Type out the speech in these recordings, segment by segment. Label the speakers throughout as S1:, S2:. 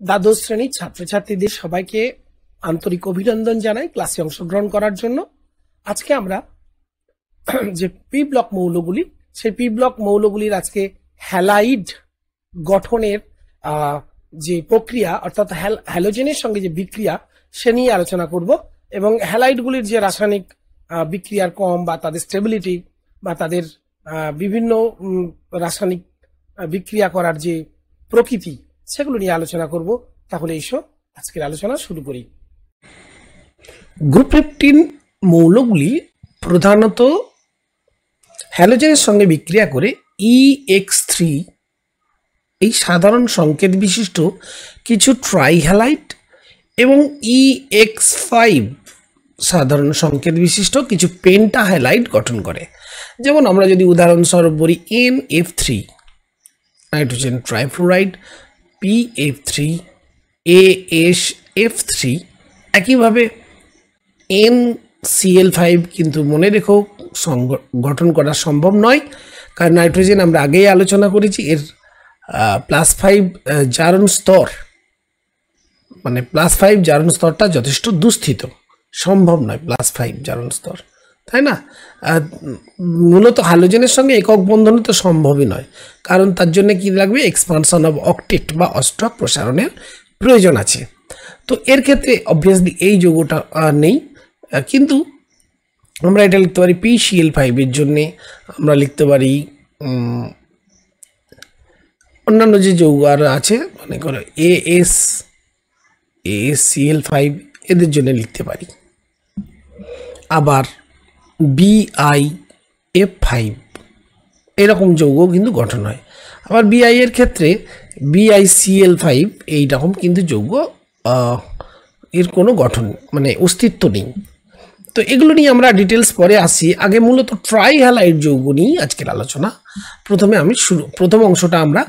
S1: দ্বাদশ শ্রেণীর ছাত্রছাত্রীদের সবাইকে আন্তরিক অভিনন্দন জানাই ক্লাসে অংশগ্রহণ করার জন্য। আজকে আমরা যে পি ব্লক মৌলগুলি, সেই পি ব্লক মৌলগুলির আজকে হ্যালাইড গঠনের যে প্রক্রিয়া অর্থাৎ হ্যালোজেনের সঙ্গে যে বিক্রিয়া সে নিয়ে আলোচনা করব এবং হ্যালাইডগুলির যে রাসায়নিক বিক্রিয়ার কম বা তাদের স্টেবিলিটি বা তাদের বিভিন্ন রাসায়নিক বিক্রিয়া করার যে প্রকৃতি সেগুলো নিয়ে আলোচনা করব। তাহলে এসো আজকের আলোচনা শুরু করি। গ্রুপ 15 মৌলগুলি প্রধানত হ্যালোজেনের সঙ্গে বিক্রিয়া করে EX3 এই সাধারণ সংকেত বিশিষ্ট কিছু ট্রাইহ্যালাইড এবং EX5 সাধারণ সংকেত বিশিষ্ট কিছু পেন্টাহ্যালাইড গঠন করে। যেমন আমরা যদি উদাহরণস্বরূপ বলি NF3 nitrogen trifluoride, PF3, ASF3, একইভাবে NCl5 কিন্তু মনে রেখো গঠন করা সম্ভব নয়, কারণ নাইট্রোজেন আমরা আগেই আলোচনা করেছি এর +5 জারণ স্তর, মানে +5 জারণ স্তরটা যথেষ্ট দুস্থিত, সম্ভব নয় +5 জারণ স্তর, তাই না? মূলত হ্যালোজেনের সঙ্গে একক বন্ধন তো সম্ভবই নয়, কারণ তার জন্য কি লাগবে, এক্সপানশন অফ অক্টেট বা অষ্টক প্রসারণের প্রয়োজন আছে। তো এর ক্ষেত্রে অবভিয়াসলি এই যৌগটা নেই, কিন্তু আমরা এটা লিখতে পারি PCl5 এর জন্যে, আমরা লিখতে পারি অন্যান্য যে যৌগ আর আছে মনে করো ASCl5 এদের জন্য লিখতে পারি। আবার BiF5 এরকম যৌগ কিন্তু গঠন হয়। আবার BI এর ক্ষেত্রে BiCl5 এইরকম কিন্তু যৌগ এর কোনো গঠন মানে অস্তিত্ব নেই। তো এগুলো নিয়ে আমরা ডিটেলস পরে আসি, আগে মূলত ট্রাইহ্যালাইড যৌগ নিয়ে আজকের আলোচনা। প্রথম অংশটা আমরা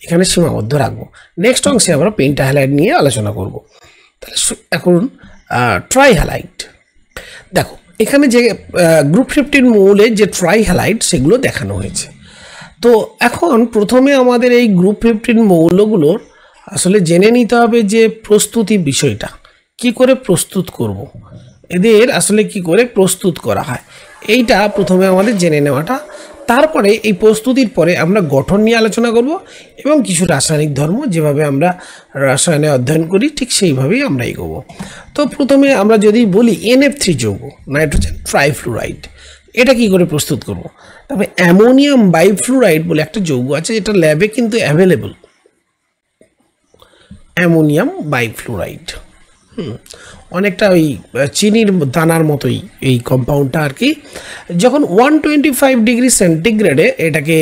S1: এখানে সীমাবদ্ধ রাখবো, নেক্সট অংশে আমরা পেন্টাহ্যালাইড নিয়ে আলোচনা করব। তাহলে এখন ট্রাইহ্যালাইড দেখো, এখানে যে গ্রুপ 15 মৌলের যে ট্রাইহ্যালাইড সেগুলো দেখানো হয়েছে। তো এখন প্রথমে আমাদের এই গ্রুপ 15 মৌলগুলোর আসলে জেনে নিতে হবে যে প্রস্তুতি বিষয়টা কি করে প্রস্তুত করব, এদের আসলে কি করে প্রস্তুত করা হয় এইটা প্রথমে আমাদের জেনে নেওয়াটা। তারপরে এই প্রস্তুতির পরে আমরা গঠন নিয়ে আলোচনা করব এবং কিছু রাসায়নিক ধর্ম যেভাবে আমরা রসায়নে অধ্যয়ন করি ঠিক সেইভাবেই আমরা এগোবো। তো প্রথমে আমরা যদি বলি NF3 যৌগ নাইট্রোজেন ট্রাইফ্লোরাইড, এটা কি করে প্রস্তুত করব? তবে অ্যামোনিয়াম বাইফ্লোরাইড বলে একটা যৌগ আছে, এটা ল্যাবে কিন্তু অ্যাভেলেবল, অ্যামোনিয়াম বাইফ্লোরাইড। অনেকটা ওই চিনির দানার মতোই এই কম্পাউন্ডটা আর কি। যখন 125 ডিগ্রি সেন্টিগ্রেডে এটাকে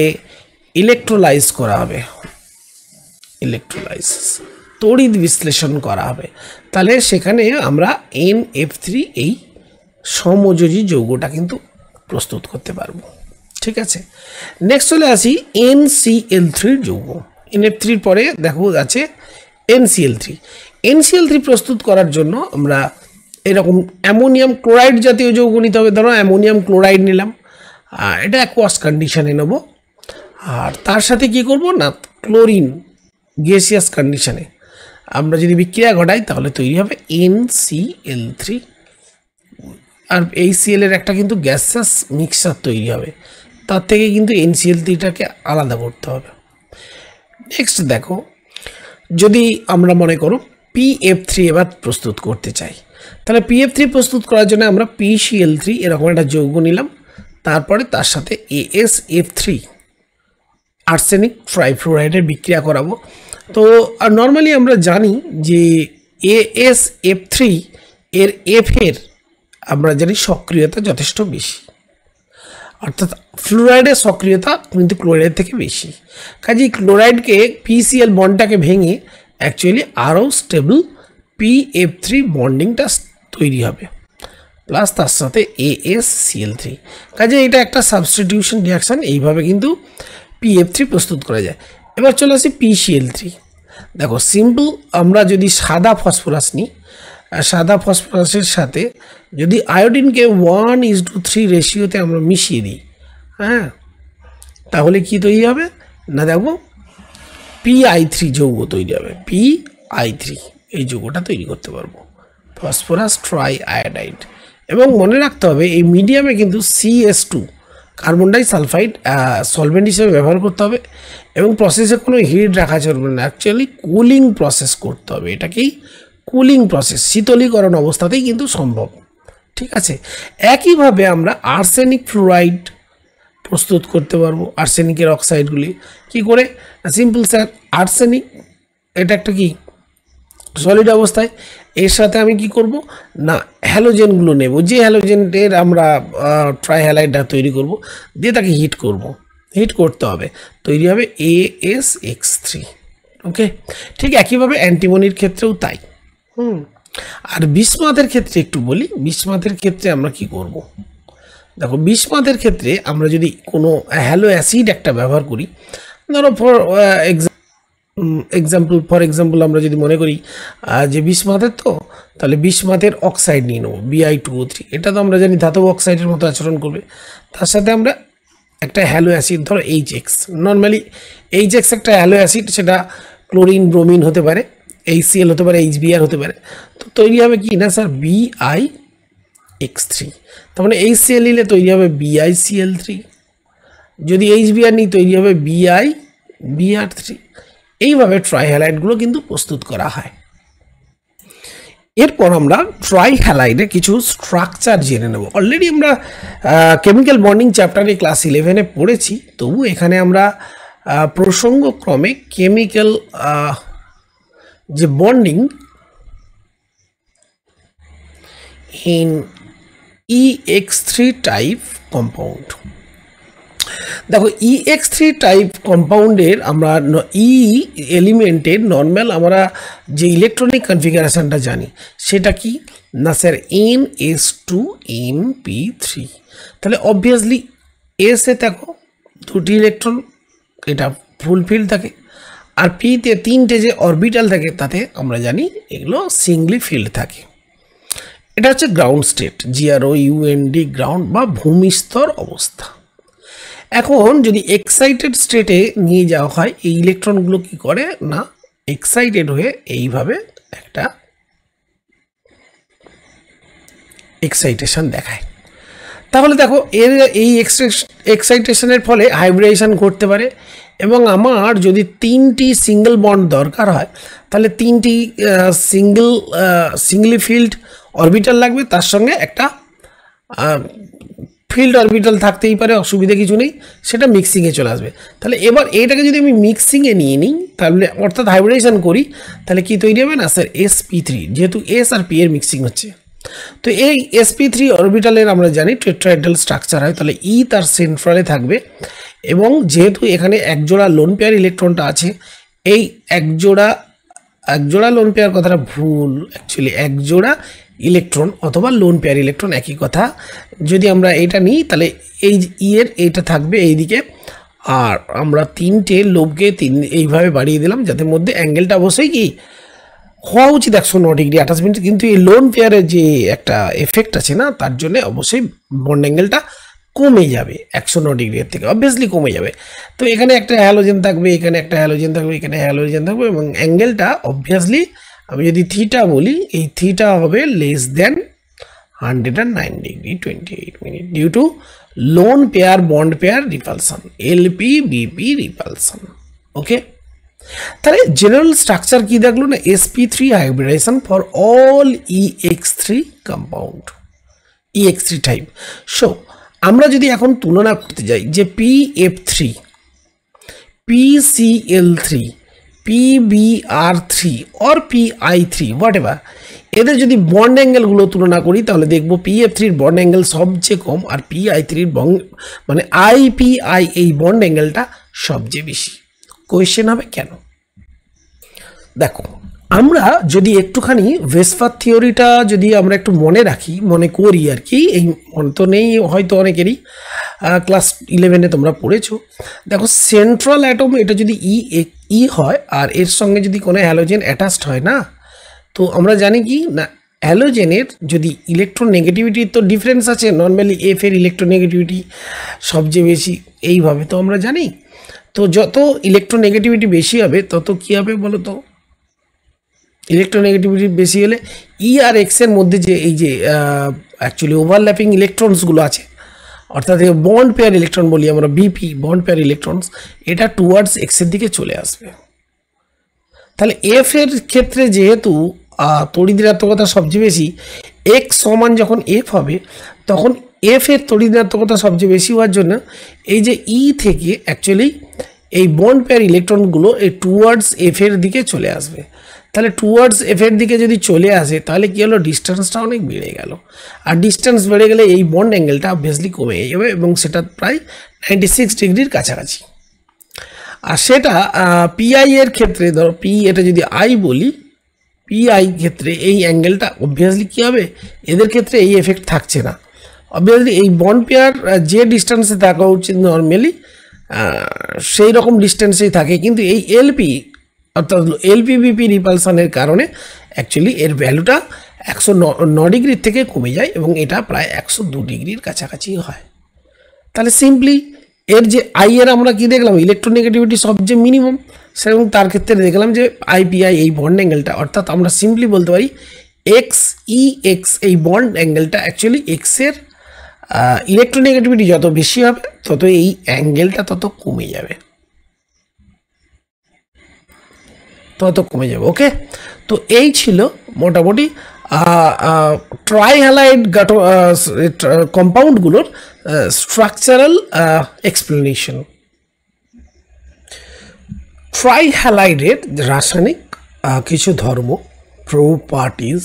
S1: ইলেকট্রোলাইজ করা হবে, ইলেকট্রোলাইসিস তড়িৎ বিশ্লেষণ করা হবে, তাহলে সেখানে আমরা NF3 এই সমযোজী যৌগটা কিন্তু প্রস্তুত করতে পারবো। ঠিক আছে, নেক্সট চলে আসি NCl3 যৌগ। NF3 পরে দেখো আছে NCl3। NCl3 প্রস্তুত করার জন্য আমরা এরকম অ্যামোনিয়াম ক্লোরাইড জাতীয় যৌগ নিতে হবে। ধরো অ্যামোনিয়াম ক্লোরাইড নিলাম, এটা অ্যাকুয়াস কন্ডিশনে নেব, আর তার সাথে কি করব না ক্লোরিন গ্যাসিয়াস কন্ডিশনে আমরা যদি বিক্রিয়া ঘটাই তাহলে তৈরি হবে NCl3, আর এই Cl এর একটা কিন্তু গ্যাসিয়াস মিক্সচার তৈরি হবে, তার থেকে কিন্তু NCl3টাকে আলাদা করতে হবে। নেক্সট দেখো, যদি আমরা মনে করো PF3 এবার প্রস্তুত করতে চাই, তাহলে PF3 প্রস্তুত করার জন্য আমরা PCl3 এরকম একটা যৌগ নিলাম, তারপরে তার সাথে ASF3 আর্সেনিক ট্রাইফ্লোরাইডের বিক্রিয়া করাবো। তো আর নর্মালি আমরা জানি যে ASF3 এর এর আমরা জানি সক্রিয়তা যথেষ্ট বেশি, অর্থাৎ ফ্লুরাইডের সক্রিয়তা কিন্তু ক্লোরাইড থেকে বেশি, কাজেই ক্লোরাইডকে PCl বন্ডটাকে ভেঙে অ্যাকচুয়ালি আরও স্টেবল PF3 বন্ডিংটা তৈরি হবে, প্লাস তার সাথে ASCl3, কাজে এটা একটা সাবস্টিটিউশন রিয়াকশান, এইভাবে কিন্তু PF3 প্রস্তুত করা যায়। এবার চলে আসি PCl3। দেখো সিম্পল, আমরা যদি সাদা ফসফরাস নিই, সাদা ফসফরাসের সাথে যদি আয়োডিনকে 1:3 রেশিওতে আমরা মিশিয়ে দিই, হ্যাঁ, তাহলে কি তৈরি হবে না দেখো PI3 যৌগ তৈরি হবে, I3 এই যৌগটা তৈরি করতে পারবো, ফসফরাস ট্রাই আয়োডাইড। এবং মনে রাখতে হবে এই মিডিয়ামে কিন্তু CS2 carbon die sulphide solvent হিসেবে ব্যবহার করতে হবে এবং প্রসেসে কোনো হিট রাখা চলবে না, অ্যাকচুয়ালি কুলিং প্রসেস করতে হবে। এটাকেই কুলিং প্রসেস, শীতলীকরণ অবস্থাতেই কিন্তু সম্ভব। ঠিক আছে, একইভাবে আমরা আর্সেনিক ফ্লুরাইড প্রস্তুত করতে পারবো। আর্সেনিকের অক্সাইডগুলি কি করে? সিম্পল স্যার, আর্সেনিক এটা একটা কি সলিড অবস্থায়, এর সাথে আমি কি করব না হ্যালোজেনগুলো নেব, যে হ্যালোজেনের আমরা ট্রাইহ্যালাইডটা তৈরি করব, দিয়ে তাকে হিট করব, হিট করতে হবে, তৈরি হবে AsX3। ওকে, ঠিক একইভাবে অ্যান্টিমনির ক্ষেত্রেও তাই। আর বিসমাথের ক্ষেত্রে একটু বলি, বিসমাথের ক্ষেত্রে আমরা কি করব? দেখো বিসমাথের ক্ষেত্রে আমরা যদি কোনো হ্যালো অ্যাসিড একটা ব্যবহার করি, ধরো ফর এক্সাম্পল আমরা যদি মনে করি যে বিসমাথের, তো তাহলে বিসমাথের অক্সাইড নিয়ে নেবো Bi2O3, এটা তো আমরা জানি ধাতব অক্সাইডের মতো আচরণ করবে। তার সাথে আমরা একটা হ্যালো অ্যাসিড ধরো HX, নর্মালি HX একটা হ্যালো অ্যাসিড, সেটা ক্লোরিন ব্রোমিন হতে পারে, HCl হতে পারে, HBr হতে পারে। তো তৈরি হবে কি না স্যার BiX3, তার মানে HCl নিলে তৈরি হবে BiCl3, যদি HBr নিই তৈরি হবে BiBr3। এইভাবে ট্রাইহ্যালাইডগুলো কিন্তু প্রস্তুত করা হয়। এরপর আমরা ট্রাইহ্যালাইডের কিছু স্ট্রাকচার জেনে নেব। অলরেডি আমরা কেমিক্যাল বন্ডিং চ্যাপ্টারে ক্লাস 11-এ পড়েছি, তবু এখানে আমরা প্রসঙ্গক্রমে কেমিক্যাল যে bonding in EX3 type compound, দেখো EX3 টাইপ কম্পাউন্ডের আমরা ই এলিমেন্টের নর্মাল আমরা যে ইলেকট্রনিক কনফিগারেশনটা জানি সেটা কি না স্যার NS2NP3। তাহলে অবভিয়াসলি এসে দেখো দুটি ইলেকট্রন, এটা ফুলফিল থাকে, আর পিতে তিনটে যে অরবিটাল থাকে তাতে আমরা জানি এগুলো সিঙ্গলি ফিল্ড থাকে। এটা হচ্ছে গ্রাউন্ড স্টেট, GROUND গ্রাউন্ড বা ভূমিস্তর অবস্থা। এখন যদি এক্সাইটেড স্টেটে নিয়ে যাওয়া হয়, এই ইলেকট্রনগুলো কি করে না এক্সাইটেড হয়ে এইভাবে একটা এক্সাইটেশন দেখায়। তাহলে দেখো এর এই এক্সাইটেশনের ফলে হাইব্রিডেশন ঘটতে পারে, এবং আমার যদি তিনটি সিঙ্গেল বন্ড দরকার হয় তাহলে তিনটি সিঙ্গলি ফিল্ড অরবিটাল লাগবে, তার সঙ্গে একটা ফিল্ড অরবিটাল থাকতেই পারে, অসুবিধা কিছু নেই, সেটা মিক্সিংয়ে চলে আসবে। তাহলে এবার এইটাকে যদি আমি মিক্সিংয়ে নিয়ে নিই, তাহলে অর্থাৎ হাইব্রিডেশন করি, তাহলে কি তৈরি হবে না স্যার sp3, যেহেতু S আর P এর মিক্সিং হচ্ছে। তো এই sp3 অরবিটালের আমরা জানি টেট্রাহেড্রাল স্ট্রাকচার হয়, তাহলে E তার সেন্ট্রালে থাকবে, এবং যেহেতু এখানে একজোড়া লোন পেয়ার ইলেকট্রনটা আছে, এই একজোড়া লোন পেয়ার কথাটা ভুল, অ্যাকচুয়ালি একজোড়া ইলেকট্রন অথবা লোন পেয়ার ইলেকট্রন একই কথা। যদি আমরা এটা নিই তাহলে এই এর এইটা থাকবে এইদিকে, আর আমরা তিনটে লোবকে এইভাবে বাড়িয়ে দিলাম, যাতে মধ্যে অ্যাঙ্গেলটা অবশ্যই কি হওয়া উচিত 109 ডিগ্রি 28 মিনিট, কিন্তু এই লোন পেয়ারের যে একটা এফেক্ট আছে না, তার জন্য অবশ্যই বন্ড অ্যাঙ্গেলটা কমে যাবে 109 ডিগ্রির থেকে, অবভিয়াসলি কমে যাবে। তো এখানে একটা হ্যালোজেন থাকবে, এখানে একটা হ্যালোজেন থাকবে, এখানে হ্যালোজেন থাকবে, এবং অ্যাঙ্গেলটা অবভিয়াসলি আমি যদি থিটা বলি, এই থিটা হবে less than 109 degree 28 minute due to lone pair bond pair repulsion, LP-BP repulsion. Okay, তাহলে জেনারেল স্ট্রাকচার কি দেখলো না, sp3 hybridization for all EX3 compound, EX3 type. So আমরা যদি এখন তুলনা করতে যাই যে PF3, PCl3, PBr3 or PI3 what ever, এদের যদি বন্ড অ্যাঙ্গেলগুলো তুলনা করি তাহলে দেখব PF3-র বন্ড অ্যাঙ্গেল সবচেয়ে কম, আর PI3-র মানে IPI এই বন্ড অ্যাঙ্গেলটা সবচেয়ে বেশি। কোয়েশ্চেন হবে কেন? দেখো আমরা যদি একটুখানি ভেসপার থিওরিটা যদি আমরা একটু মনে রাখি, মনে করি আর কি, এই মনে তো নেই হয়তো অনেকেরই, ক্লাস 11-এ তোমরা পড়েছো। দেখো সেন্ট্রাল অ্যাটম এটা যদি ই হয় আর এর সঙ্গে যদি কোনো হ্যালোজেন অ্যাটাচড হয় না, তো আমরা জানি কি না হ্যালোজেনের যদি ইলেকট্রন নেগেটিভিটির তো ডিফারেন্স আছে, নর্মালি F এর ইলেকট্রন নেগেটিভিটি সবচেয়ে বেশি, এইভাবে তো আমরা জানি। তো যত ইলেকট্রন নেগেটিভিটি বেশি হবে তত কী হবে বলো তো, ইলেকট্রোনেগেটিভিটি বেশি হলে ই আর এক্স এর মধ্যে যে এই যে অ্যাকচুয়ালি ওভারল্যাপিং ইলেকট্রনসগুলো আছে, অর্থাৎ বন্ড পেয়ার ইলেকট্রন বলি আমরা, বিপি বন্ড পেয়ার ইলেকট্রনস, এটা টুয়ার্ডস এক্সের দিকে চলে আসবে। তাহলে এফ এর ক্ষেত্রে যেহেতু তড়িৎ-ঋণাত্মকতা সবচেয়ে বেশি, এক্স সমান যখন এফ হবে তখন এফ এর তড়িৎ-ঋণাত্মকতা সবচেয়ে বেশি হওয়ার জন্য এই যে ই থেকে অ্যাকচুয়ালি এই বন্ড পেয়ার ইলেকট্রনগুলো এই টুয়ার্ডস এফ এর দিকে চলে আসবে। তাহলে টুয়ার্ডস এফ এর দিকে যদি চলে আসে তাহলে কী হলো, ডিস্টেন্সটা অনেক বেড়ে গেল, আর ডিস্টেন্স বেড়ে গেলে এই বন্ড অ্যাঙ্গেলটা অবভিয়াসলি কমে যাবে এবং সেটা প্রায় 96 ডিগ্রির কাছাকাছি। আর সেটা পিআই এর ক্ষেত্রে ধরো পি, এটা যদি আই বলি, পিআই ক্ষেত্রে এই অ্যাঙ্গেলটা অবভিয়াসলি কী হবে, এদের ক্ষেত্রে এই এফেক্ট থাকছে না। অবভিয়াসলি এই বন্ড পেয়ার যে ডিস্টেন্সে থাকা উচিত নর্মালি সেই রকম ডিস্টেন্সেই থাকে, কিন্তু এই এলপি অর্থাৎ এলপিবিপি রিপালসানের কারণে অ্যাকচুয়ালি এর ভ্যালুটা 109 ডিগ্রির থেকে কমে যায় এবং এটা প্রায় 102 ডিগ্রির কাছাকাছি হয়। তাহলে সিম্পলি এর যে আই এর আমরা কি দেখলাম, ইলেকট্রোনেগেটিভিটি সবচেয়ে মিনিমাম, সেরকম তার ক্ষেত্রে দেখলাম যে আইপিআই এই বন্ড অ্যাঙ্গেলটা, অর্থাৎ আমরা সিম্পলি বলতে পারি এক্স ই এক্স এই বন্ড অ্যাঙ্গেলটা অ্যাকচুয়ালি এক্সের ইলেকট্রোনেগেটিভিটি যত বেশি হবে তত এই অ্যাঙ্গেলটা তত কমে যাবে, ওকে। তো এই ছিল মোটামুটি ট্রাইহ্যালাইড কম্পাউন্ডগুলোর স্ট্রাকচারাল এক্সপ্লেনেশন। ট্রাইহ্যালাইডের রাসায়নিক কিছু ধর্ম, প্রপার্টিজ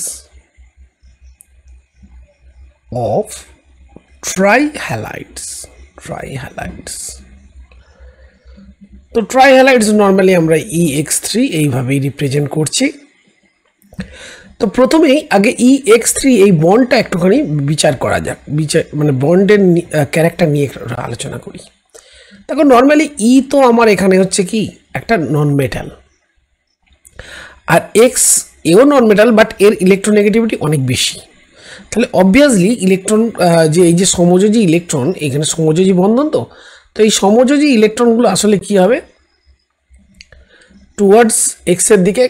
S1: অফ ট্রাইহ্যালাইডস। তো ট্রাইহ্যালাইডস নর্মালি আমরা EX3 এইভাবেই রিপ্রেজেন্ট করছি। তো প্রথমেই আগে EX3 এই বন্ডটা একটুখানি বিচার করা যাক, মানে বন্ডের ক্যারেক্টার নিয়ে আলোচনা করি। দেখো নর্মালি তো আমার এখানে হচ্ছে কি একটা নন মেটাল, আর এক্স এও নন মেটাল, বাট এর ইলেকট্রোনেগেটিভিটি অনেক বেশি। তাহলে অবভিয়াসলি ইলেকট্রন যে এই যে সমযোজী ইলেকট্রন, এখানে সমযোজী বন্ধন, তো এই সমযোজী ইলেকট্রনগুলো আসলে কি হবে, টুয়ার্ডস এক্সের দিকে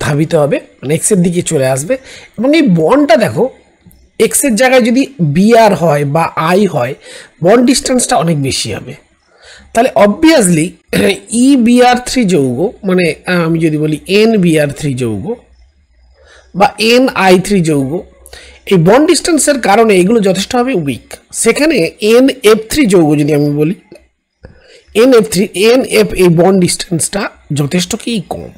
S1: ধাবিত হবে, মানে এক্সের দিকে চলে আসবে। এবং এই বন্ডটা দেখো এক্সের জায়গায় যদি বিআর হয় বা আই হয়, বন্ড ডিস্টেন্সটা অনেক বেশি হবে। তাহলে অবভিয়াসলি EBr3 যৌগ, মানে আমি যদি বলি NBr3 যৌগ বা NI3 যৌগ, এই বন্ড ডিস্টেন্সের কারণে এগুলো যথেষ্ট হবে উইক। সেখানে NF3 যৌগ যদি আমি বলি, NF এই বন্ড ডিস্টেন্সটা যথেষ্ট কি কম।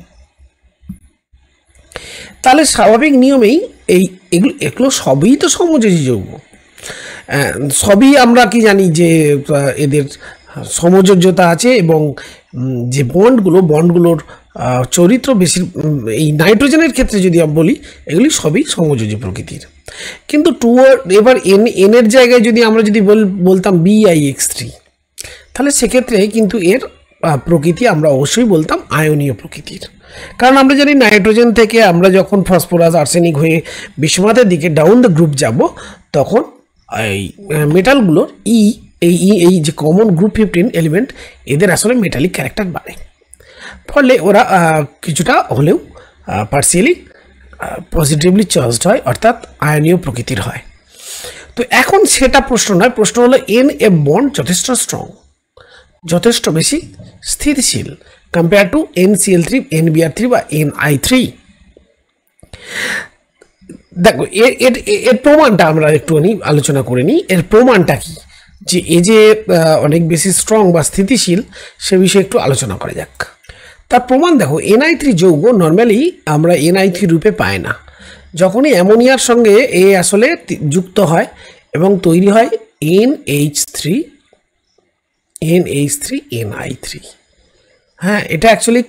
S1: তাহলে স্বাভাবিক নিয়মেই এগুলো সবই তো সমযোজী যৌগ, সবই আমরা কি জানি যে এদের সমযোজ্যতা আছে এবং যে বন্ডগুলোর চরিত্র বেশি, এই নাইট্রোজেনের ক্ষেত্রে যদি আমি বলি এগুলি সবই সমযোজী প্রকৃতির। কিন্তু এবার এর জায়গায় যদি আমরা যদি বলতাম BiX3, তাহলে সেক্ষেত্রে কিন্তু এর প্রকৃতি আমরা অবশ্যই বলতাম আয়নীয় প্রকৃতির। কারণ আমরা জানি নাইট্রোজেন থেকে আমরা যখন ফসফরাস আর্সেনিক হয়ে বিষমাতের দিকে ডাউন দ্য গ্রুপ যাব, তখন এই মেটালগুলোর এই যে কমন গ্রুপ 15 এলিমেন্ট, এদের আসলে মেটালিক ক্যারেক্টার বাড়ে, ফলে ওরা কিছুটা হলেও পার্সিয়ালি পজিটিভলি চার্জড হয়, অর্থাৎ আয়নীয় প্রকৃতির হয়। তো এখন সেটা প্রশ্ন নয়, প্রশ্ন হলো NF বন্ড যথেষ্ট স্ট্রং, যথেষ্ট বেশি স্থিতিশীল কম্পেয়ার টু NCl3, NBr3 বা NI3। দেখো এর প্রমাণটা আমরা একটুখানি আলোচনা করে নিই। এর প্রমাণটা কি, যে এই যে অনেক বেশি স্ট্রং বা স্থিতিশীল, সে বিষয়ে একটু আলোচনা করা যাক। তার প্রমাণ দেখো, NI3 যৌগ নর্মালি আমরা NI3 রূপে পাই না, যখনই অ্যামোনিয়ার সঙ্গে এ আসলে যুক্ত হয় এবং তৈরি হয় NH3NI3। হ্যাঁ, এটা অ্যাকচুয়ালি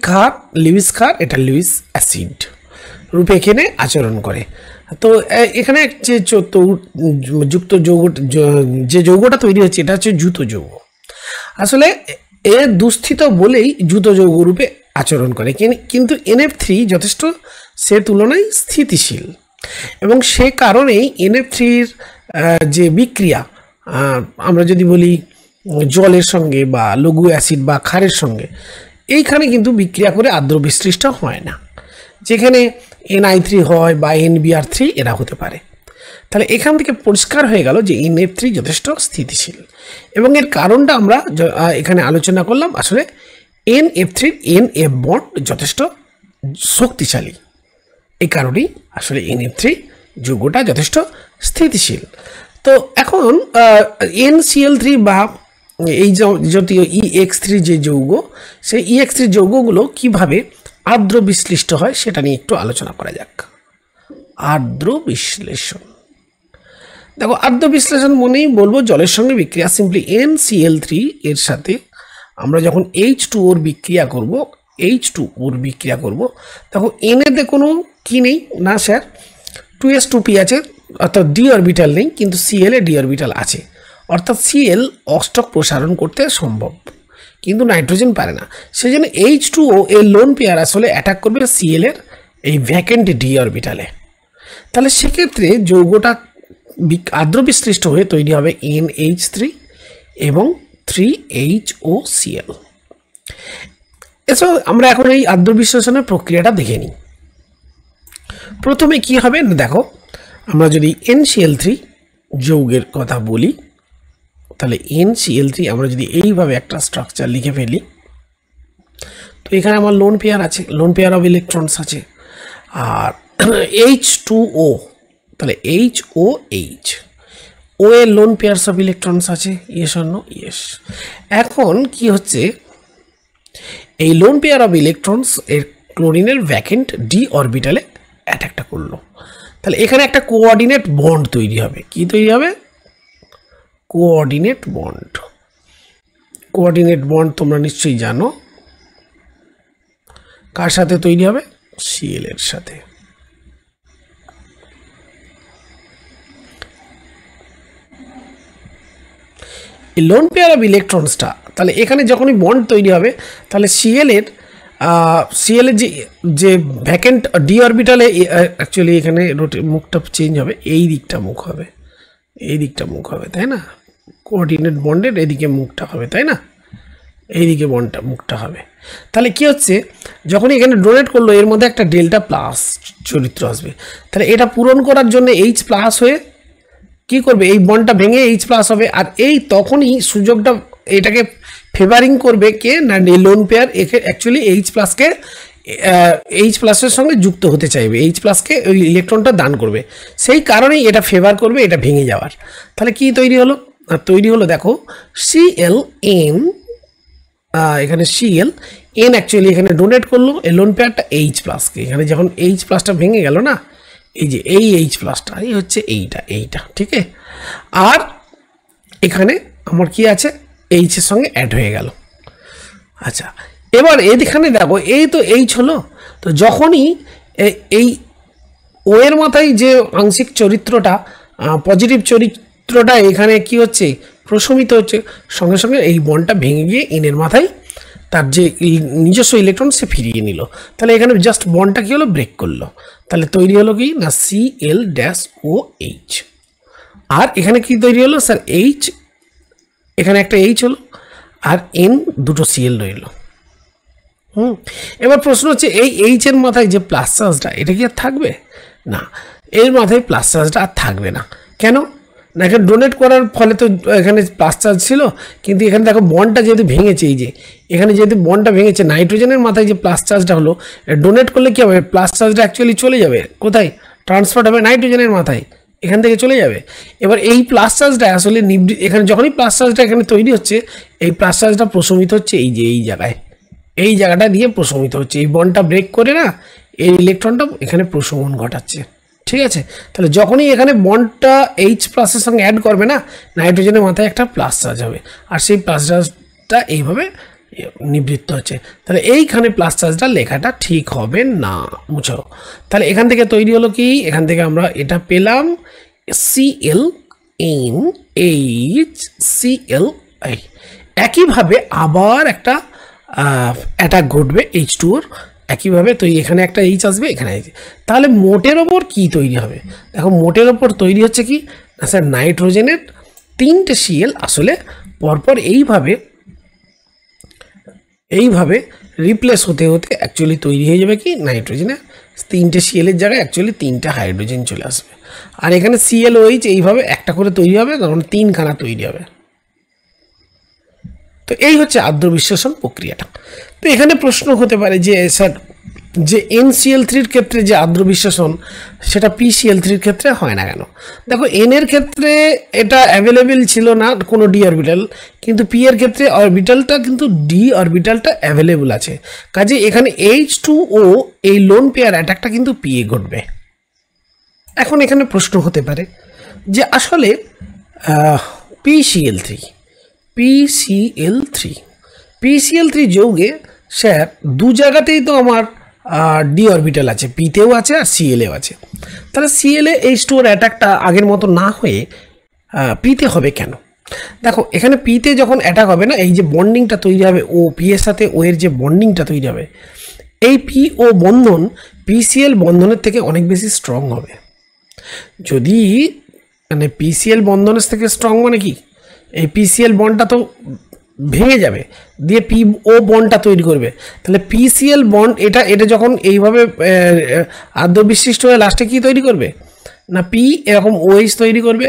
S1: লিউইস ক্ষার, এটা লিউইস অ্যাসিড রূপে এখানে আচরণ করে। তো এখানে যে যুক্ত যৌগ, যে যৌগটা তৈরি হচ্ছে, এটা হচ্ছে জুতো যৌগ। আসলে এ দুস্থিত বলেই জুতো যৌগ রূপে আচরণ করে, কিন্তু NF3 যথেষ্ট সে তুলনায় স্থিতিশীল, এবং সে কারণেই NF3-র যে বিক্রিয়া, আমরা যদি বলি জলের সঙ্গে বা লঘু অ্যাসিড বা ক্ষারের সঙ্গে, এইখানে কিন্তু বিক্রিয়া করে আর্দ্র বিশ্লিষ্ট হয় না, যেখানে NI3 হয় বা NBr3 এরা হতে পারে। তাহলে এখান থেকে পরিষ্কার হয়ে গেল যে NF3 যথেষ্ট স্থিতিশীল, এবং এর কারণটা আমরা এখানে আলোচনা করলাম। আসলে NF3 NF বন্ড যথেষ্ট শক্তিশালী, এই কারণেই আসলে NF3 যৌগটা যথেষ্ট স্থিতিশীল। তো এখন NCl3 বা এই জাতীয় EX3 যে যৌগ, সেই EX3 যৌগগুলো কিভাবে আর্দ্র বিশ্লিষ্ট হয় সেটা নিয়ে একটু আলোচনা করা যাক। আর্দ্র বিশ্লেষণ, দেখো আর্দ্র বিশ্লেষণ মনেই বলবো জলের সঙ্গে বিক্রিয়া। সিম্পলি NCl3 এর সাথে আমরা যখন H2O বিক্রিয়া করব, H2O বিক্রিয়া করব, দেখো এতে কোনো কি নেই না স্যার, 2s2p আছে, অর্থাৎ ডি অরবিটাল নেই, কিন্তু Cl এ ডি অরবিটাল আছে, অর্থাৎ Cl অষ্টক প্রসারণ করতে সম্ভব, কিন্তু নাইট্রোজেন পারে না। সেই জন্য H2O এর লোন পেয়ার আসলে অ্যাটাক করবে Cl এর এই ভ্যাকেন্ট ডি অরবিটালে। তাহলে সেক্ষেত্রে যৌগটা আর্দ্র বিশ্লিষ্ট হয়ে তৈরি হবে NH3 এবং 3HOCl। এছাড়াও আমরা এখন এই আর্দ্র বিশ্লেষণের প্রক্রিয়াটা দেখে নিই। প্রথমে কি হবে না, দেখো আমরা যদি NCl3 যৌগের কথা বলি, তাহলে NCl3 আমরা যদি এইভাবে একটা স্ট্রাকচার লিখে ফেলি, তো এখানে আমার লোন পেয়ার আছে, লোন পেয়ার অফ ইলেকট্রনস আছে, আর H2O, তাহলে HOH, ও এর লোন পেয়ারস অফ ইলেকট্রনস আছে, ইয়েস অর নো, ইয়েস। এখন কি হচ্ছে, এই লোন পেয়ার অফ ইলেকট্রনস এর ক্লোরিনের ভ্যাকেন্ট ডি অরবিটালে অ্যাটাকটা করলো, তাহলে এখানে একটা কোঅর্ডিনেট বন্ড তৈরি হবে। কি তৈরি হবে? Coordinate bond. কোঅর্ডিনেট বন্ড তোমরা নিশ্চয়ই জানো কার সাথে তৈরি হবে? Cl এর সাথে। এই লোন পেয়ার অফ ইলেকট্রনসটা, তাহলে এখানে যখনই বন্ড তৈরি হবে, তাহলে Cl এর যে ভ্যাকেন্ট ডি অরবিটালে, অ্যাকচুয়ালি এখানে মুখটা চেঞ্জ হবে, এই দিকটা মুখ হবে, এই দিকটা মুখ হবে, তাই না? কোঅর্ডিনেট বন্ডের এদিকে মুখটা হবে, তাই না? এইদিকে বন্ডটা মুখটা হবে। তাহলে কি হচ্ছে, যখন এখানে ডোনেট করলো এর মধ্যে একটা ডেল্টা প্লাস চরিত্র আসবে, তাহলে এটা পূরণ করার জন্য H প্লাস হয়ে কি করবে, এই বন্ডটা ভেঙে H প্লাস হবে, আর এই তখনই সুযোগটা এটাকে ফেভারিং করবে কে না, লোন পেয়ার একে অ্যাকচুয়ালি H প্লাসের সঙ্গে যুক্ত হতে চাইবে, H প্লাসকে ওই ইলেকট্রনটা দান করবে, সেই কারণেই এটা ফেভার করবে এটা ভেঙে যাওয়ার। তাহলে কি তৈরি হলো? তৈরি হলো দেখো ClN, এখানে Cl N অ্যাকচুয়ালি এখানে ডোনেট করলো এই লোন পেয়ারটা H প্লাসকে, এখানে যখন H প্লাসটা ভেঙে গেল না, এই যে এই H প্লাসটা, এই হচ্ছে এইটা, ঠিক আছে। আর এখানে আমার কি আছে, H এর সঙ্গে অ্যাড হয়ে গেল। আচ্ছা, এবার এখানে দেখো এই তো H হলো, তো যখনই এই ও এর মাথায় যে আংশিক চরিত্রটা, পজিটিভ চরিত্রটা এখানে কি হচ্ছে, প্রশমিত হচ্ছে, সঙ্গে সঙ্গে এই বন্ডটা ভেঙে গিয়ে এনের মাথায় তার যে নিজস্ব ইলেকট্রন সে ফিরিয়ে নিল। তাহলে এখানে জাস্ট বন্ডটা কি হলো, ব্রেক করলো, তাহলে তৈরি হলো কি না Cl-OH। আর এখানে কি তৈরি হলো স্যার, H, এখানে একটা H হলো, আর N দুটো Cl রইল। এবার প্রশ্ন হচ্ছে, এই H এর মাথায় যে প্লাস চার্জটা, এটা কি আর থাকবে না? এর মাথায় প্লাস চার্জটা আর থাকবে না। কেন না, এখানে ডোনেট করার ফলে তো এখানে প্লাস চার্জ ছিল, কিন্তু এখানে দেখো বন্ডটা যেহেতু ভেঙেছে, এই যে এখানে যেহেতু বন্ডটা ভেঙেছে, নাইট্রোজেনের মাথায় যে প্লাস চার্জটা হলো, ডোনেট করলে কী হবে, প্লাস চার্জটা অ্যাকচুয়ালি চলে যাবে কোথায়, ট্রান্সফার হবে নাইট্রোজেনের মাথায়, এখান থেকে চলে যাবে। এবার এই প্লাস চার্জটা আসলে এখানে যখনই প্লাস চার্জটা এখানে তৈরি হচ্ছে, এই প্লাস চার্জটা প্রশমিত হচ্ছে এই যে এই জায়গাটা দিয়ে প্রশমিত হচ্ছে, এই বন্ডটা ব্রেক করে না, এই ইলেকট্রনটা এখানে প্রশমন ঘটাচ্ছে, ঠিক আছে। তাহলে যখনই এখানে বন্ডটা H প্লাসের সঙ্গে অ্যাড করবে না, নাইট্রোজেনের মাথায় একটা প্লাস চার্জ হবে, আর সেই প্লাস চার্জটা এইভাবে নিবৃত্ত হচ্ছে। তাহলে এইখানে প্লাস চার্জটা লেখাটা ঠিক হবে না, মুছো। তাহলে এখান থেকে তৈরি হলো কি, এখান থেকে আমরা এটা পেলাম ClNHCl। একইভাবে আবার একটা অ্যাটাক ঘটবে H2ওর, একইভাবে তো এখানে একটা H আসবে, এখানে H। তাহলে মোটের ওপর কি তৈরি হবে, দেখো মোটের ওপর তৈরি হচ্ছে কি না স্যার, নাইট্রোজেনের 3টে Cl আসলে পরপর এইভাবে এইভাবে রিপ্লেস হতে হতে অ্যাকচুয়ালি তৈরি হয়ে যাবে কি নাইট্রোজেনে 3টে সিএলের জায়গায় অ্যাকচুয়ালি 3টে হাইড্রোজেন চলে আসবে। আর এখানে সিএলওএইচ এইভাবে একটা করে তৈরি হবে, কারণ 3খানা তৈরি হবে। তো এই হচ্ছে আদ্র বিশ্লেষণ প্রক্রিয়াটা। তো এখানে প্রশ্ন হতে পারে যে স্যার যে NCl3-র ক্ষেত্রে যে আদ্র বিশ্লেষণ সেটা PCl3-র ক্ষেত্রে হয় না কেন? দেখো এর ক্ষেত্রে এটা অ্যাভেলেবেল ছিল না কোনো ডি অরবিটাল, কিন্তু পি এর ক্ষেত্রে অরবিটালটা কিন্তু ডি অরবিটালটা অ্যাভেলেবেল আছে। কাজে এখানে H2O এই লোন পেয়ার অ্যাটাকটা কিন্তু পি এ ঘটবে। এখন এখানে প্রশ্ন হতে পারে যে আসলে PCl3 যৌগে স্যার দু জায়গাতেই তো আমার ডি অরবিটাল আছে, পিতেও আছে আর সিএলএও আছে, তাহলে সিএলএ H2ওর অ্যাটাকটা আগের মতো না হয়ে পিতে হবে কেন? দেখো এখানে পিতে যখন অ্যাটাক হবে না, এই যে বন্ডিংটা তৈরি হবে ও পি এর সাথে ও এর যে বন্ডিংটা তৈরি হবে, এই পি ও বন্ধন পিসিএল বন্ধনের থেকে অনেক বেশি স্ট্রং হবে। যদি মানে পিসিএল বন্ধনের থেকে স্ট্রং মানে কি, এই পিসিএল বন্ডটা তো ভেঙে যাবে, দিয়ে পি ও বন্ডটা তৈরি করবে, তাহলে পিসিএল বন্ড এটা যখন এইভাবে আদ্র বিশিষ্ট হয়ে লাস্টে কি তৈরি করবে না, পি এরকম ওএইচ তৈরি করবে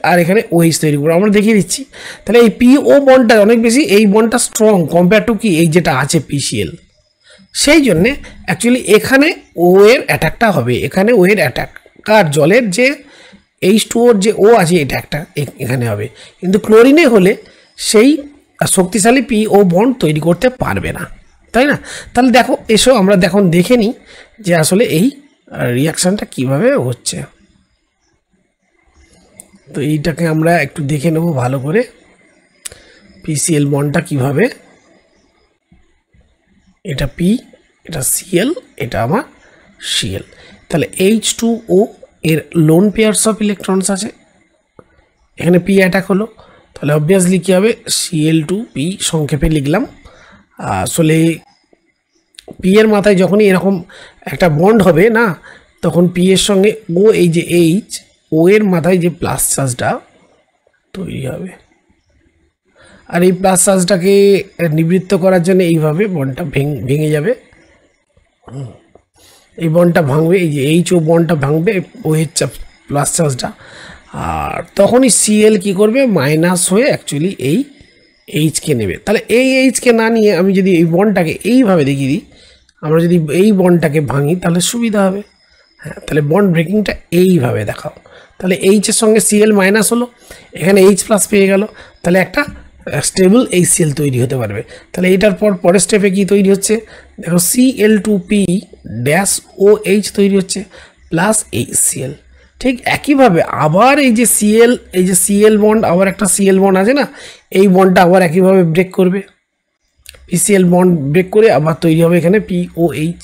S1: আর এখানে ওএইচ তৈরি করবে। আমরা দেখিয়ে দিচ্ছি। তাহলে এই পি ও বন্ডটা অনেক বেশি, এই বন্ডটা স্ট্রং কম্পেয়ার টু কি এই যেটা আছে পিসিএল। সেই জন্যে অ্যাকচুয়ালি এখানে ও এর অ্যাটাকটা হবে, এখানে ও এর অ্যাটাক আর জলের যে H2ওর যে ও আছে এটা একটা এখানে হবে, কিন্তু ক্লোরিনে হলে সেই শক্তিশালী পি ও বন্ড তৈরি করতে পারবে না, তাই না? তাহলে দেখো এসো আমরা দেখে নিই যে আসলে এই রিয়াকশানটা কিভাবে হচ্ছে। তো এইটাকে আমরা একটু দেখে নেব ভালো করে, পিসিএল বন্ডটা কিভাবে, এটা পি, এটা সিএল, এটা আমার সিএল। তাহলে H2O এর লোন পেয়ারস অফ ইলেকট্রনস আছে, এখানে পি অ্যাটাক হলো, তাহলে অবভিয়াসলি কী হবে Cl2p সংক্ষেপে লিখলাম। আসলে পি এর মাথায় যখনই এরকম একটা বন্ড হবে না, তখন পি এর সঙ্গে ও এই যে এইচ ও এর মাথায় যে প্লাস চার্জটা তৈরি হবে, আর এই প্লাস চার্জটাকে নিবৃত্ত করার জন্য এইভাবে বন্ডটা ভেঙে যাবে, এই বন্ডটা ভাঙবে, এই যে এইচ ও বন্ডটা ভাঙবে ও এর প্লাস চার্জটা, আর তখনই সিএল কি করবে মাইনাস হয়ে অ্যাকচুয়ালি এই এইচকে নেবে। তাহলে এই এইচকে না নিয়ে আমি যদি এই বন্ডটাকে এইভাবে দেখিয়ে দিই, আমরা যদি এই বন্ডটাকে ভাঙি তাহলে সুবিধা হবে। হ্যাঁ, তাহলে বন্ড ব্রেকিংটা এইভাবে দেখাও, তাহলে এইচের সঙ্গে সিএল মাইনাস হলো, এখানে এইচ প্লাস পেয়ে গেল, তাহলে একটা স্টেবল HCl তৈরি হতে পারবে। তাহলে এটার পরের স্টেপে কি তৈরি হচ্ছে দেখো, Cl2p ড্যাশ OH তৈরি হচ্ছে প্লাস HCl। ঠিক একইভাবে আবার এই যে সিএল বন্ড, আবার একটা সিএল বন্ড আছে না, এই বন্ডটা আবার একইভাবে ব্রেক করবে, পিসিএল বন্ড ব্রেক করে আবার তৈরি হবে এখানে POH,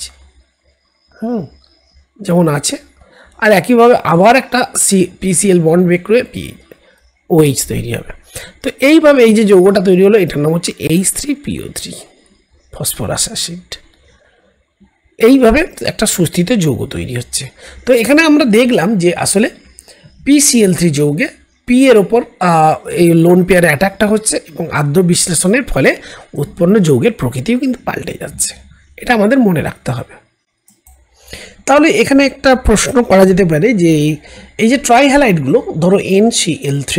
S1: যেমন আছে, আর একইভাবে আবার একটা পিসিএল বন্ড ব্রেক করে POH তৈরি হবে। তো এইভাবে এই যে যৌগটা তৈরি হলো এটার নাম হচ্ছে H3PO3 ফসফরাস অ্যাসিড। এইভাবে একটা সুস্থিত যৌগ তৈরি হচ্ছে। তো এখানে আমরা দেখলাম যে আসলে PCl3 যৌগে পি এর ওপর এই লোন পেয়ার অ্যাটাকটা হচ্ছে এবং আদ্র বিশ্লেষণের ফলে উৎপন্ন যৌগের প্রকৃতিও কিন্তু পাল্টে যাচ্ছে, এটা আমাদের মনে রাখতে হবে। তাহলে এখানে একটা প্রশ্ন করা যেতে পারে যে এই যে ট্রাইহ্যালাইডগুলো ধরো NCl3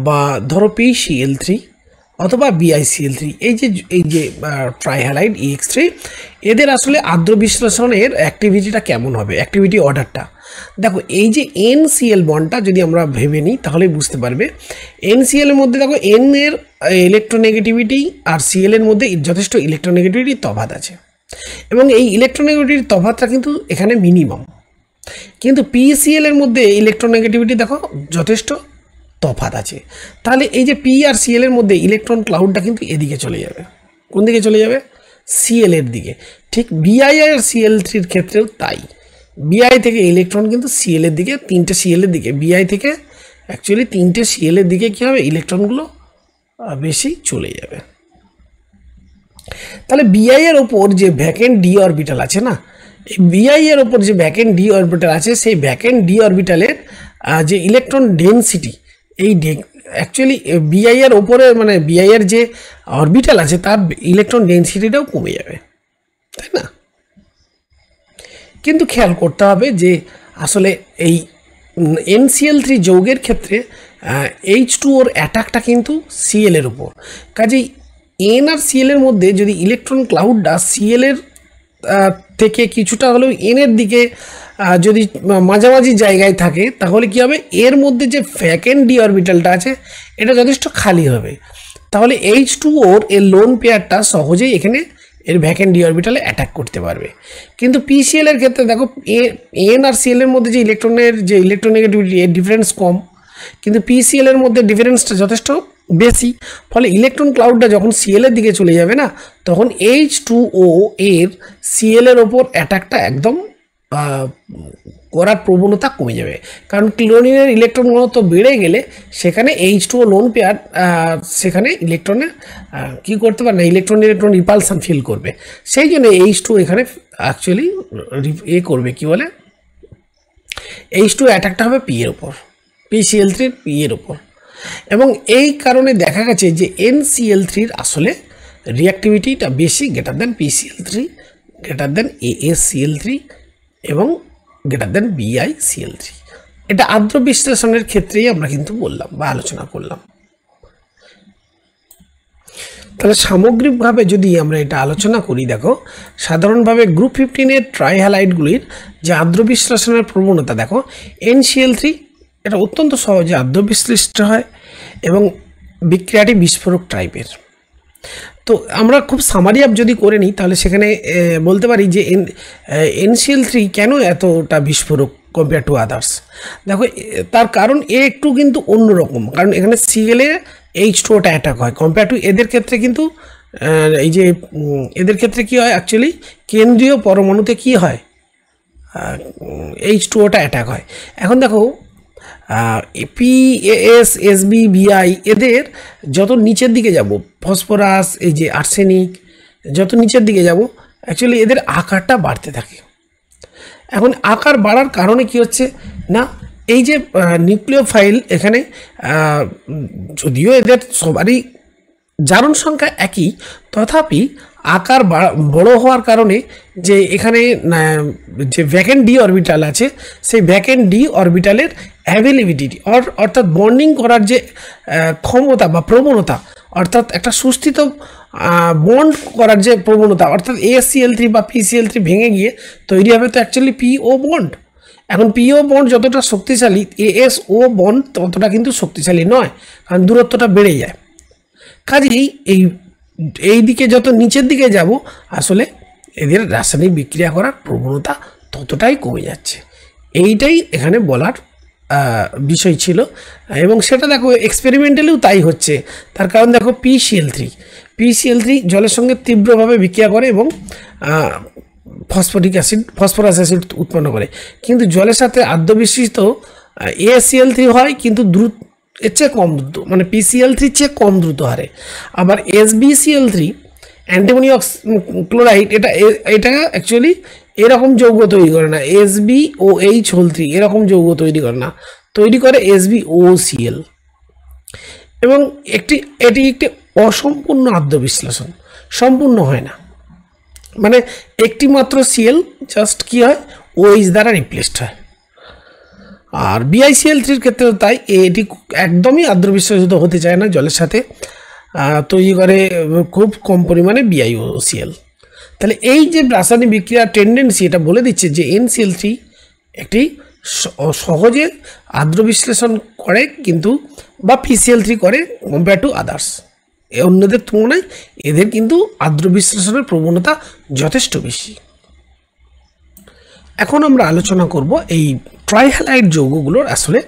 S1: বা ধরো PCl3 অথবা BiCl3, এই যে ট্রাইহ্যালাইড EX3, এদের আসলে আদ্র বিশ্লেষণের অ্যাক্টিভিটিটা কেমন হবে, অ্যাক্টিভিটি অর্ডারটা দেখো। এই যে NCl বন্ডটা যদি আমরা ভেবে নিই তাহলে বুঝতে পারবে, NCl এর মধ্যে দেখো N এর ইলেকট্রোনেগেটিভিটি আর Cl এর মধ্যে যথেষ্ট ইলেকট্রোনেগেটিভিটি তফাৎ আছে, এবং এই ইলেকট্রোনেগেটিভিটির তফাৎটা কিন্তু এখানে মিনিমাম, কিন্তু PCl এর মধ্যে ইলেকট্রোনেগেটিভিটি দেখো যথেষ্ট তফাৎ আছে। তাহলে এই যে পি আর সিএল এর মধ্যে ইলেকট্রন ক্লাউডটা কিন্তু এদিকে চলে যাবে, কোন দিকে চলে যাবে, সিএল এর দিকে। ঠিক বিআই আর Cl3-র ক্ষেত্রেও তাই, বিআই থেকে ইলেকট্রন কিন্তু সিএল এর দিকে, 3টে সিএল এর দিকে, বিআই থেকে অ্যাকচুয়ালি 3টে সিএল এর দিকে কী হবে, ইলেকট্রনগুলো বেশি চলে যাবে। তাহলে বিআই এর ওপর যে ভ্যাকেন্ট ডি অরবিটাল আছে না, এই বিআই এর ওপর যে ভ্যাকেন্ট ডি অরবিটাল আছে, সেই ভ্যাকেন্ট ডি অরবিটালের যে ইলেকট্রন ডেনসিটি, এই অ্যাকচুয়ালি বিআই এর ওপরে মানে বিআই এর যে অরবিটাল আছে তার ইলেকট্রন ডেনসিটিটাও কমে যাবে, তাই না? কিন্তু খেয়াল করতে হবে যে আসলে এই NCl3 যৌগের ক্ষেত্রে H2ওর অ্যাটাকটা কিন্তু Cl এর উপর, কাজেই N আর Cl এর মধ্যে যদি ইলেকট্রন ক্লাউডটা Cl এর থেকে কিছুটা হলেও N এর দিকে যদি মাঝামাঝি জায়গায় থাকে, তাহলে কি হবে, এর মধ্যে যে ভ্যাকেন্ট ডি অরবিটালটা আছে এটা যথেষ্ট খালি হবে, তাহলে H2ওর এর লোন পেয়ারটা সহজেই এখানে এর ভ্যাকেন্ট ডি অরবিটালে অ্যাটাক করতে পারবে। কিন্তু PCl এর ক্ষেত্রে দেখো N আর Cl এর মধ্যে যে ইলেকট্রোনেগেটিভিটি এর ডিফারেন্স কম, কিন্তু PCl এর মধ্যে ডিফারেন্সটা যথেষ্ট বেশি, ফলে ইলেকট্রন ক্লাউডটা যখন Cl এর দিকে চলে যাবে না, তখন H2O এর Cl এর ওপর অ্যাটাকটা একদম করার প্রবণতা কমে যাবে, কারণ ক্লোরিনের ইলেকট্রন ঘনত্ব বেড়ে গেলে সেখানে H2O লোন পেয়ার সেখানে ইলেকট্রনের কী করতে পারে না, ইলেকট্রন রিপালসান ফিল করবে, সেই জন্য H2 এখানে অ্যাকচুয়ালি করবে কি বলে, H2 অ্যাটাকটা হবে P এর ওপর, PCl3 P এর ওপর, এবং এই কারণে দেখা গেছে যে NCl3 আসলে রিঅ্যাক্টিভিটিটা বেশি গ্রেটার দেন PCl3, গ্রেটার দেন AsCl3 এবং গ্রেটার দেন BiCl3। এটা আর্দ্র বিশ্লেষণের ক্ষেত্রেই আমরা কিন্তু বললাম বা আলোচনা করলাম। তাহলে সামগ্রিকভাবে যদি আমরা এটা আলোচনা করি, দেখো সাধারণভাবে গ্রুপ 15 এর ট্রাইহ্যালাইডগুলির যে আর্দ্র বিশ্লেষণের প্রবণতা, দেখো NCl3 এটা অত্যন্ত সহজে আর্দ্র বিশ্লিষ্ট হয় এবং বিক্রিয়াটি বিস্ফোরক টাইপের। তো আমরা খুব সামারি আপ যদি করে নিই, তাহলে সেখানে বলতে পারি যে NCl3 কেন এতটা বিস্ফোরক কম্পেয়ার টু আদার্স। দেখো তার কারণ একটু কিন্তু অন্যরকম, কারণ এখানে Cl এ H2ওটা অ্যাটাক হয় কম্পেয়ার টু এদের ক্ষেত্রে, কিন্তু এই যে এদের ক্ষেত্রে কী হয়, অ্যাকচুয়ালি কেন্দ্রীয় পরমাণুতে কি হয়, H2ওটা অ্যাটাক হয়। এখন দেখো PAS SB BI এদের যত নিচের দিকে যাব, ফসফরাস, এই যে আর্সেনিক, যত নিচের দিকে যাব অ্যাকচুয়ালি এদের আকারটা বাড়তে থাকে। এখন আকার বাড়ার কারণে কি হচ্ছে না, এই যে নিউক্লিওফাইল এখানে যদিও এদের সবারই জারণ সংখ্যা একই, তথাপি আকার বড় হওয়ার কারণে যে এখানে যে ভ্যাকেন্ট ডি অরবিটাল আছে, সেই ভ্যাকেন্ট ডি অরবিটালের অ্যাভেলেবিলিটি অর্থাৎ বন্ডিং করার যে ক্ষমতা বা প্রবণতা, অর্থাৎ একটা সুস্থিত বন্ড করার যে প্রবণতা, অর্থাৎ AsCl3 বা PCl3 ভেঙে গিয়ে তৈরি হবে তো অ্যাকচুয়ালি PO বন্ড। এখন PO বন্ড যতটা শক্তিশালী, ASO বন্ড ততটা কিন্তু শক্তিশালী নয়, কারণ দূরত্বটা বেড়ে যায়। কাজেই এই দিকে যত নিচের দিকে যাব, আসলে এদের রাসায়নিক বিক্রিয়া করার প্রবণতা ততটাই কমে যাচ্ছে। এইটাই এখানে বলার বিষয় ছিল, এবং সেটা দেখো এক্সপেরিমেন্টালেও তাই হচ্ছে। তার কারণ দেখো PCl3 জলের সঙ্গে তীব্রভাবে বিক্রিয়া করে এবং ফসফরাস অ্যাসিড উৎপন্ন করে, কিন্তু জলের সাথে আর্দ্র মিশ্রিত AsCl3 হয়, কিন্তু দ্রুত এর চেয়ে কম দ্রুত, মানে PCl3 চেয়ে কম দ্রুত হারে। আবার SbCl3 অ্যান্টিমনি ক্লোরাইড এটা অ্যাকচুয়ালি এরকম যৌগ তৈরি করে না, SbOH3 এরকম যৌগ তৈরি করে না, তৈরি করে SbOCl, এবং এটি একটি অসম্পূর্ণ আর্দ্র বিশ্লেষণ, সম্পূর্ণ হয় না, মানে একটি মাত্র Cl জাস্ট কি হয়, OH দ্বারা রিপ্লেসড হয়। আর BiCl3 ক্ষেত্রেও তাই, এটি একদমই আর্দ্র বিশ্লেষিত হতে চায় না, জলের সাথে তৈরি করে খুব কম পরিমাণে BiOCl। তাহলে এই যে রাসায়নিক বিক্রিয়ার টেন্ডেন্সি, এটা বলে দিচ্ছে যে NCl3 একটি সহজে আর্দ্র বিশ্লেষণ করে, কিন্তু বা PCl3 করে কম্পেয়ার টু আদার্স, অন্যদের তুলনায় এদের কিন্তু আর্দ্র বিশ্লেষণের প্রবণতা যথেষ্ট বেশি। এখন আমরা আলোচনা করব এই ট্রাইহ্যালাইড যৌগগুলোর আসলে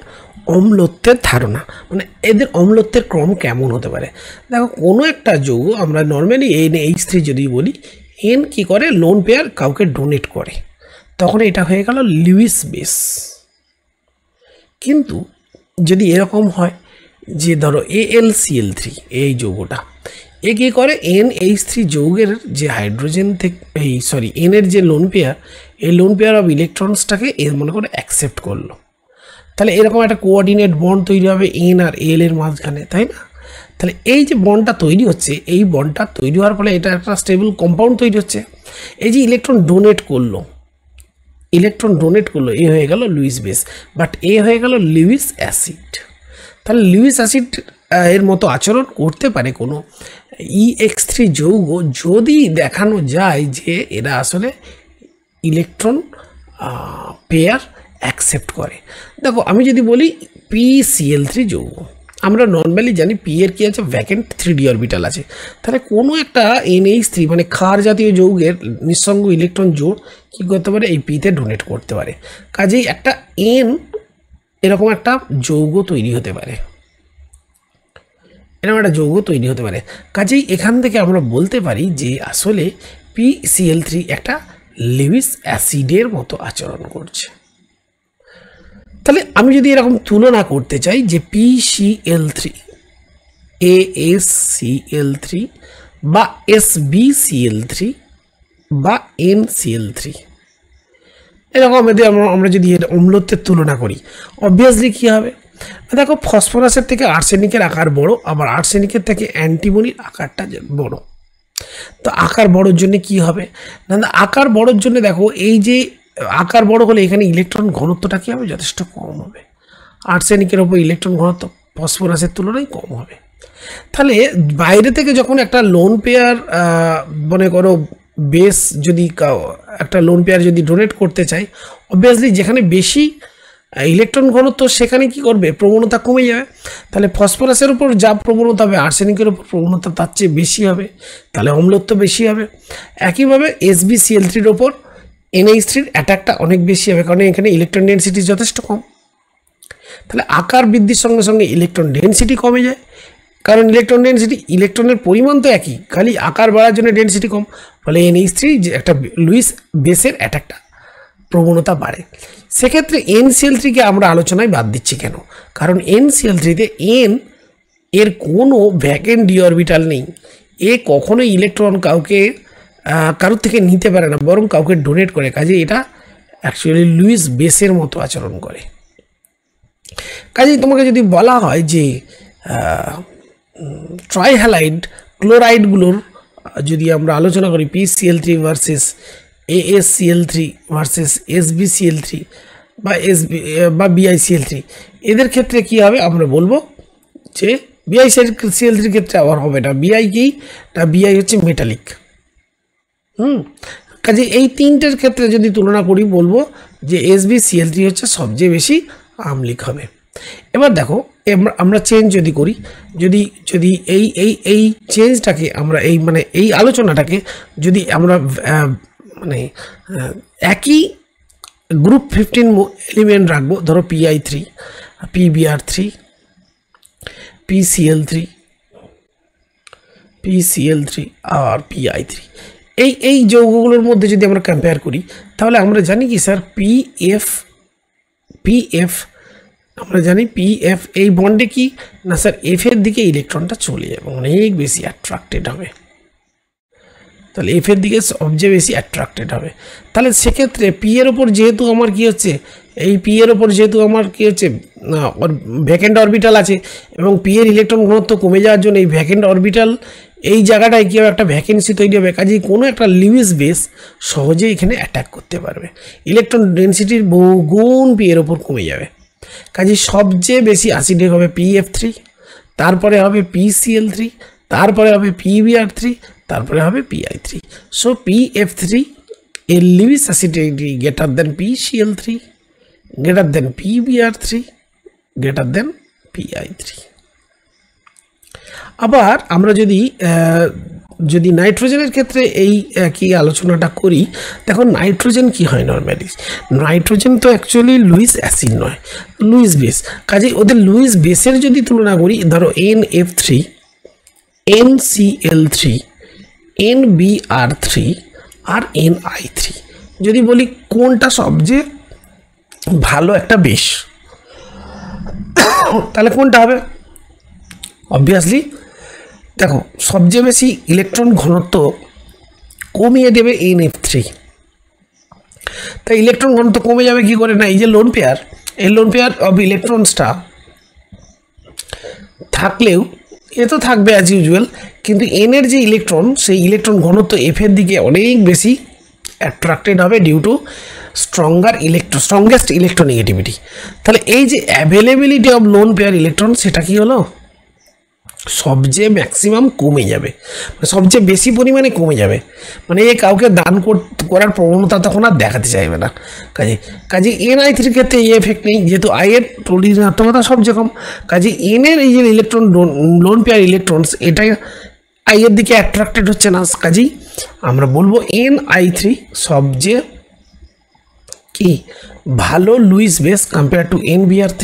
S1: অম্লত্বের ধারণা, মানে এদের অম্লত্বের ক্রম কেমন হতে পারে। দেখো কোনো একটা যৌগ আমরা নর্মালি NH3 যদি বলি, N কি করে, লোন পেয়ার কাউকে ডোনেট করে, তখন এটা হয়ে গেল লুইস বেস। কিন্তু যদি এরকম হয় যে ধরো AlCl3 এই যৌগটা, এ কী করে, NH3 যৌগের যে হাইড্রোজেন থেকে N এর যে লোন পেয়ার, এই লোন পেয়ার অফ ইলেকট্রনসটাকে এর মনে করে অ্যাকসেপ্ট করলো, তাহলে এরকম একটা কোঅর্ডিনেট বন্ড তৈরি হবে এন আর এল এর মাঝখানে, তাই না? তাহলে এই যে বন্ডটা তৈরি হচ্ছে, এই বন্ডটা তৈরি হওয়ার ফলে এটা একটা স্টেবল কম্পাউন্ড তৈরি হচ্ছে। এই যে ইলেকট্রন ডোনেট করলো, এ হয়ে গেল লুইস বেস, বাট এ হয়ে গেল লুইস অ্যাসিড। তাহলে লুইস অ্যাসিড এর মতো আচরণ করতে পারে কোনো EX3 যৌগ যদি দেখানো যায় যে এরা আসলে ইলেকট্রন পেয়ার অ্যাকসেপ্ট করে। দেখো আমি যদি বলি PCl3 যৌগ, আমরা নর্মালি জানি পি এর কি আছে, ভ্যাকেন্ট 3d অরবিটাল আছে। তাহলে কোনো একটা NH3 মানে ক্ষার জাতীয় যৌগের নিঃসঙ্গ ইলেকট্রন জোড় কী করতে পারে, এই পিতে ডোনেট করতে পারে। কাজেই একটা N এরকম একটা যৌগ তৈরি হতে পারে, কাজেই এখান থেকে আমরা বলতে পারি যে আসলে PCl3 একটা লুইস অ্যাসিডের মতো আচরণ করছে। তাহলে আমি যদি এরকম তুলনা করতে চাই যে PCl3, ASCl3 বা SbCl3 বা NCl3, এরকম আমরা যদি এর অম্লত্বের তুলনা করি, অবভিয়াসলি কী হবে? দেখো ফসফরাসের থেকে আর্সেনিকের আকার বড়, আবার আর্সেনিকের থেকে অ্যান্টিমনির আকারটা বড়। তো আকার বড়োর জন্য কি হবে না, আকার বড়োর জন্য দেখো এই যে আকার বড় হলে এখানে ইলেকট্রন ঘনত্বটা কী হবে, যথেষ্ট কম হবে। আর্সেনিকের ওপর ইলেকট্রন ঘনত্ব ফসফরাসের তুলনায় কম হবে। তাহলে বাইরে থেকে যখন একটা লোন পেয়ার মনে করো বেস যদি একটা লোন পেয়ার যদি ডোনেট করতে চাই, অবভিয়াসলি যেখানে বেশি ইলেকট্রন ঘনত্ব সেখানে কি করবে, প্রবণতা কমে যাবে। তাহলে ফসফরাসের উপর যা প্রবণতা হবে আর্সেনিকের উপর প্রবণতা তার চেয়ে বেশি হবে, তাহলে অম্লত্ব বেশি হবে। একইভাবে SbCl3-র ওপর NH3-র অ্যাটাকটা অনেক বেশি হবে, কারণ এখানে ইলেকট্রন ডেনসিটি যথেষ্ট কম। তাহলে আকার বৃদ্ধির সঙ্গে সঙ্গে ইলেকট্রন ডেনসিটি কমে যায়, কারণ ইলেকট্রন ডেনসিটি, ইলেকট্রনের পরিমাণ তো একই, খালি আকার বাড়ার জন্য ডেনসিটি কম, ফলে NH3 যে একটা লুইস বেসের অ্যাটাকটা প্রবণতা বাড়ে। সেক্ষেত্রে NCl3-কে আমরা আলোচনায় বাদ দিচ্ছি কেন? কারণ NCl3-তে N এর কোনো ভ্যাকেন্ট ডি অরবিটাল নেই, এ কখনোই ইলেকট্রন কারোর থেকে নিতে পারে না, বরং কাউকে ডোনেট করে। কাজে এটা অ্যাকচুয়ালি লুইস বেসের মতো আচরণ করে। কাজেই তোমাকে যদি বলা হয় যে ট্রাইহ্যালাইড ক্লোরাইডগুলোর যদি আমরা আলোচনা করি PCl3 versus ASCl3 versus SbCl3 বা BiCl3, এদের ক্ষেত্রে কি হবে আমরা বলবো যে BiCl3-র ক্ষেত্রে আবার হবে না। Bi কি না, Bi হচ্ছে মেটালিক। কাজে এই তিনটের ক্ষেত্রে যদি তুলনা করি বলবো যে SbCl3 হচ্ছে সবচেয়ে বেশি আম্লিক হবে। এবার দেখো আমরা চেঞ্জ যদি করি, যদি এই চেঞ্জটাকে আমরা এই আলোচনাটাকে যদি আমরা মানে একই গ্রুপ 15 এলিমেন্ট রাখবো, ধরো Pi3, PBr3, PCl3 আর Pi3, এই যৌগগুলোর মধ্যে যদি আমরা কম্পেয়ার করি, তাহলে আমরা জানি কি স্যার PF আমরা জানি PF এই বন্ডে কি না স্যার F এর দিকে ইলেকট্রনটা চলে যাবে, অনেক বেশি অ্যাট্রাক্টেড হবে। তাহলে F এর দিকে সবচেয়ে বেশি অ্যাট্রাক্টেড হবে। তাহলে সেক্ষেত্রে পি এর ওপর যেহেতু আমার কি হচ্ছে, এই পি এর ওপর যেহেতু আমার কি হচ্ছে ভ্যাকেন্ট অরবিটাল আছে, এবং পি এর ইলেকট্রন ঘনত্ব কমে যাওয়ার জন্য এই ভ্যাকেন্ট অরবিটাল এই জায়গাটায় কী হবে, একটা ভ্যাকেন্সি তৈরি হবে। কাজেই কোনো একটা লুইস বেস সহজেই এখানে অ্যাটাক করতে পারবে, ইলেকট্রন ডেনসিটির বহুগুণ পি এর ওপর কমে যাবে। কাজেই সবচেয়ে বেশি অ্যাসিডিক হবে PF3, তারপরে হবে PCl3, তারপরে হবে PBr3, তারপরে হবে Pi3। সো PF3 এর Lewis acidity greater than PCl3, greater than PBr3, greater than Pi3। আবার আমরা যদি নাইট্রোজেনের ক্ষেত্রে এই কি আলোচনাটা করি, দেখো নাইট্রোজেন কি হয়, নর্মালি নাইট্রোজেন তো অ্যাকচুয়ালি লুইস অ্যাসিড নয়, লুইস বেস। কাজেই ওদের লুইস বেসের যদি তুলনা করি, ধরো NF3, NCl3, NBr3 আর Ni3, যদি বলি কোনটা সবচেয়ে ভালো একটা বেস, তাহলে কোনটা হবে? অবভিয়াসলি দেখো সবচেয়ে বেশি ইলেকট্রন ঘনত্ব কমিয়ে দেবে NF3। তাই ইলেকট্রন ঘনত্ব কমে যাবে কি করে না, এই যে লোন পেয়ার এই লোন পেয়ার অফ ইলেকট্রনসটা থাকলেও এ তো থাকবে অ্যাজ ইউজুয়াল, কিন্তু এনের যে ইলেকট্রন সেই ইলেকট্রন ঘনত্ব এফের দিকে অনেক বেশি অ্যাট্রাক্টেড হবে ডিউ টু স্ট্রংগেস্ট ইলেকট্রোনেগেটিভিটি। তাহলে এই যে availability of lone pair electron সেটা কি হলো, সবচেয়ে ম্যাক্সিমাম কমে যাবে, সবচেয়ে বেশি পরিমাণে কমে যাবে, মানে এ কাউকে দান করার প্রবণতা তখন আর দেখাতে চাইবে না। কাজে NI3 ক্ষেত্রে এই এফেক্ট নেই, যেহেতু আই এর ঋণাত্মকতা সবচেয়ে কম। কাজে এনের এই যে ইলেকট্রন লোন পেয়ার ইলেকট্রনস এটা আই এর দিকে অ্যাট্রাক্টেড হচ্ছে না, কাজেই আমরা বলবো NI3 সবচেয়ে কি ভালো Luis base compare to NBr3,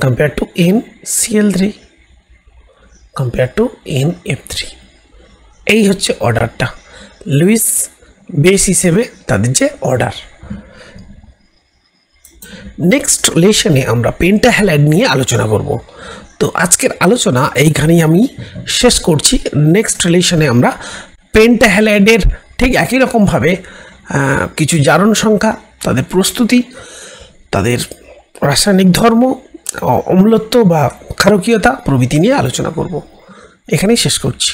S1: compare to NCl3, compare to NF3। এই হচ্ছে অর্ডারটা, লুইস বেস হিসেবে তাদের যে অর্ডার। নেক্সট লেসনে আমরা পেন্টাহ্যালাইড নিয়ে আলোচনা করব। তো আজকের আলোচনা এইখানেই আমি শেষ করছি। নেক্সট লেসনে আমরা পেন্টাহ্যালাইডের ঠিক একই রকমভাবে কিছু জারণ সংখ্যা, তাদের প্রস্তুতি, তাদের রাসায়নিক ধর্ম, অম্লত্ব বা ক্ষারকীয়তা প্রভৃতি নিয়ে আলোচনা করব। এখানেই শেষ করছি।